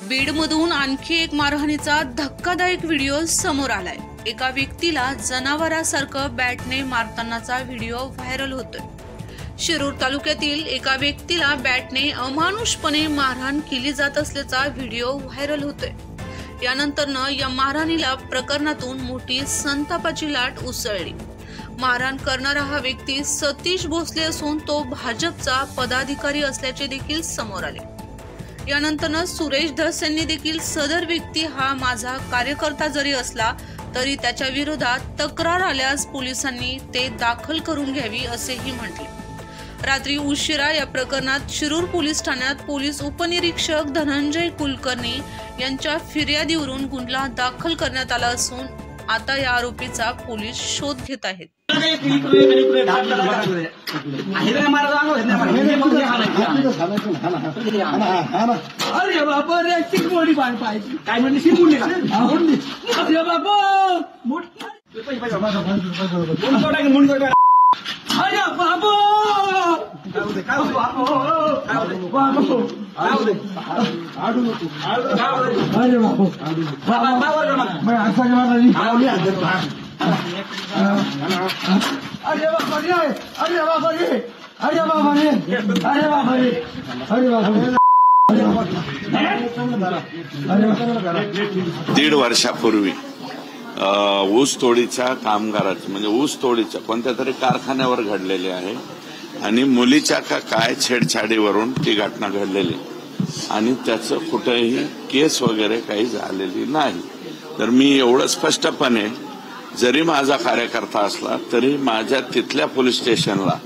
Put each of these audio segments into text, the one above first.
बीडमधून आणखी एक मारहाणीचा धक्कादायक व्हिडिओ समोर आलाय। एका व्यक्तीला जनावरासारखं बॅटने मारतानाचा व्हिडिओ व्हायरल होतोय। शिरूर तालुक्यातील एका व्यक्तीला बॅटने अमानुषपणे मारहाण केली जात असल्याचा व्हिडिओ व्हायरल होतोय। यानंतरनं या मारहाणीला प्रकरणातून मोठी संतापाची लाट उसळली। मारहाण करणारा हा व्यक्ती सतीश भोसले असून तो भाजपचा पदाधिकारी असल्याचे देखील समोर आले। यानंतर सुरेश धस यांनी देखील सदर व्यक्ती हा माझा कार्यकर्ता जरी असला तरी त्याच्या विरोधात तक्रार आल्यास पोलिसांनी ते दाखल करून घ्यावी असेही म्हटले। रात्री उशिरा या प्रकरणात शिरूर पोलीस ठाण्यात पोलीस उपनिरीक्षक धनंजय कुलकर्णी यांच्या फिर्यादीवरून गुन्हा दाखल करण्यात आला असून आता या आरोपीचा पोलीस शोध घेत आहेत। दीड वर्षापूर्वी ऊस तोडीच्या कामगाराची म्हणजे ऊस तोडीच्या कोणत्या तरी कारखान्यावर घडलेली आहे आणि मुलीच्या का काय छेडछाडीवरून ती घटना घडलेली आणि त्याचं कुठेही केस वगैरे काही झालेली नाही। तर मी एवढं स्पष्टपणे जरी माझा कार्यकर्ता असला तरी माझ्या तिथल्या पोलीस स्टेशनला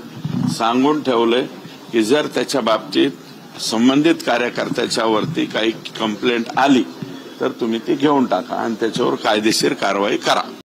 सांगून ठेवलंय की जर त्याच्या बाबतीत संबंधित कार्यकर्त्याच्या वरती काही कंप्लेंट आली तर तुम्ही ती घेऊन टाका आणि त्याच्यावर कायदेशीर कारवाई करा।